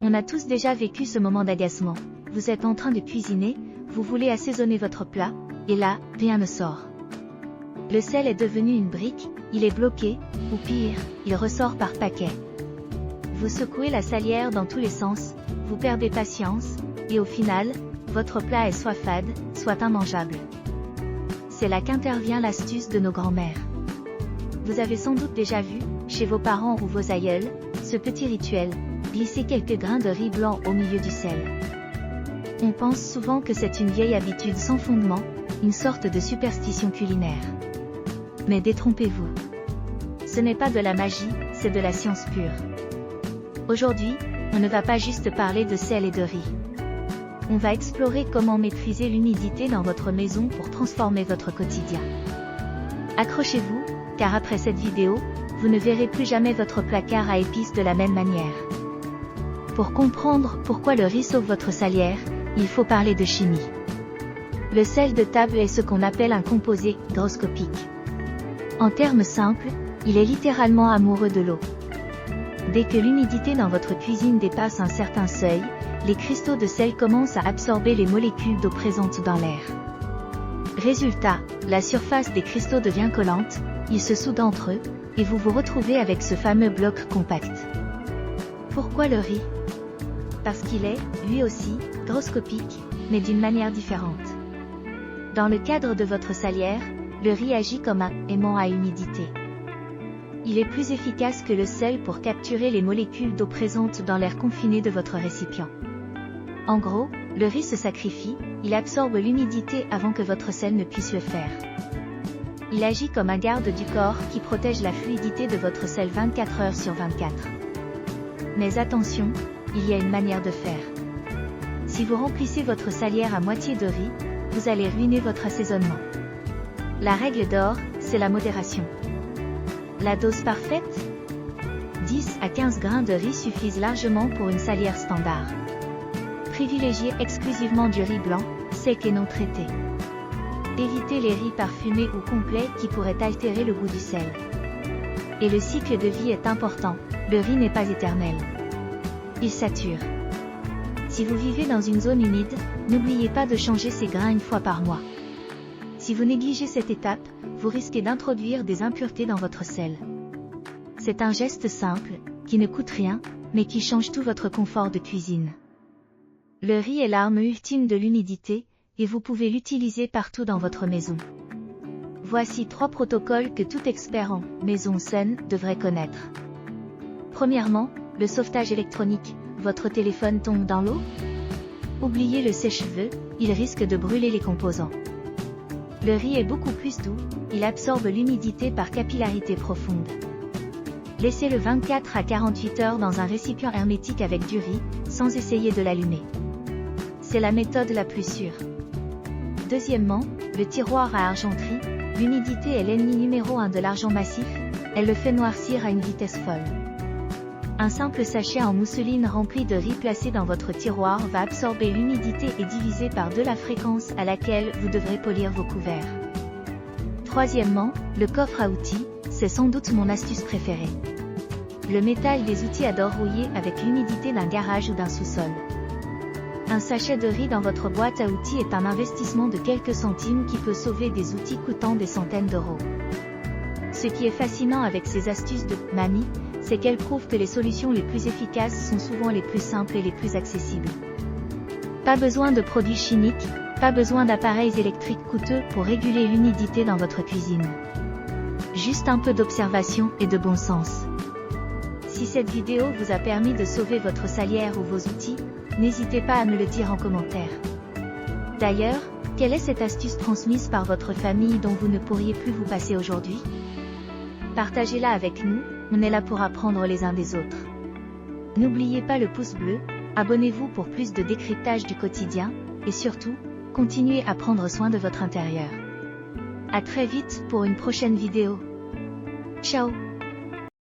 On a tous déjà vécu ce moment d'agacement. Vous êtes en train de cuisiner, vous voulez assaisonner votre plat, et là, rien ne sort. Le sel est devenu une brique, il est bloqué, ou pire, il ressort par paquet. Vous secouez la salière dans tous les sens, vous perdez patience, et au final, votre plat est soit fade, soit immangeable. C'est là qu'intervient l'astuce de nos grands-mères. Vous avez sans doute déjà vu, chez vos parents ou vos aïeuls, ce petit rituel, glisser quelques grains de riz blanc au milieu du sel. On pense souvent que c'est une vieille habitude sans fondement, une sorte de superstition culinaire. Mais détrompez-vous. Ce n'est pas de la magie, c'est de la science pure. Aujourd'hui, on ne va pas juste parler de sel et de riz. On va explorer comment maîtriser l'humidité dans votre maison pour transformer votre quotidien. Accrochez-vous, car après cette vidéo, vous ne verrez plus jamais votre placard à épices de la même manière. Pour comprendre pourquoi le riz sauve votre salière, il faut parler de chimie. Le sel de table est ce qu'on appelle un composé hygroscopique. En termes simples, il est littéralement amoureux de l'eau. Dès que l'humidité dans votre cuisine dépasse un certain seuil, les cristaux de sel commencent à absorber les molécules d'eau présentes dans l'air. Résultat, la surface des cristaux devient collante, ils se soudent entre eux, et vous vous retrouvez avec ce fameux bloc compact. Pourquoi le riz? Parce qu'il est, lui aussi, hygroscopique, mais d'une manière différente. Dans le cadre de votre salière, le riz agit comme un aimant à humidité. Il est plus efficace que le sel pour capturer les molécules d'eau présentes dans l'air confiné de votre récipient. En gros, le riz se sacrifie, il absorbe l'humidité avant que votre sel ne puisse le faire. Il agit comme un garde du corps qui protège la fluidité de votre sel 24 heures sur 24. Mais attention, il y a une manière de faire. Si vous remplissez votre salière à moitié de riz, vous allez ruiner votre assaisonnement. La règle d'or, c'est la modération. La dose parfaite? 10 à 15 grains de riz suffisent largement pour une salière standard. Privilégiez exclusivement du riz blanc, sec et non traité. Évitez les riz parfumés ou complets qui pourraient altérer le goût du sel. Et le cycle de vie est important, le riz n'est pas éternel. Il sature. Si vous vivez dans une zone humide, n'oubliez pas de changer ces grains une fois par mois. Si vous négligez cette étape, vous risquez d'introduire des impuretés dans votre sel. C'est un geste simple, qui ne coûte rien, mais qui change tout votre confort de cuisine. Le riz est l'arme ultime de l'humidité, et vous pouvez l'utiliser partout dans votre maison. Voici 3 protocoles que tout expert en maison saine devrait connaître. Premièrement, le sauvetage électronique. Votre téléphone tombe dans l'eau? Oubliez le sèche-cheveux, il risque de brûler les composants. Le riz est beaucoup plus doux, il absorbe l'humidité par capillarité profonde. Laissez-le 24 à 48 heures dans un récipient hermétique avec du riz, sans essayer de l'allumer. C'est la méthode la plus sûre. Deuxièmement, le tiroir à argenterie. L'humidité est l'ennemi numéro 1 de l'argent massif, elle le fait noircir à une vitesse folle. Un simple sachet en mousseline rempli de riz placé dans votre tiroir va absorber l'humidité et diviser par 2 la fréquence à laquelle vous devrez polir vos couverts. Troisièmement, le coffre à outils, c'est sans doute mon astuce préférée. Le métal des outils adore rouiller avec l'humidité d'un garage ou d'un sous-sol. Un sachet de riz dans votre boîte à outils est un investissement de quelques centimes qui peut sauver des outils coûtant des centaines d'euros. Ce qui est fascinant avec ces astuces de mamie, c'est qu'elles prouvent que les solutions les plus efficaces sont souvent les plus simples et les plus accessibles. Pas besoin de produits chimiques, pas besoin d'appareils électriques coûteux pour réguler l'humidité dans votre cuisine. Juste un peu d'observation et de bon sens. Si cette vidéo vous a permis de sauver votre salière ou vos outils, n'hésitez pas à me le dire en commentaire. D'ailleurs, quelle est cette astuce transmise par votre famille dont vous ne pourriez plus vous passer aujourd'hui? Partagez-la avec nous, on est là pour apprendre les uns des autres. N'oubliez pas le pouce bleu, abonnez-vous pour plus de décryptage du quotidien, et surtout, continuez à prendre soin de votre intérieur. À très vite pour une prochaine vidéo. Ciao!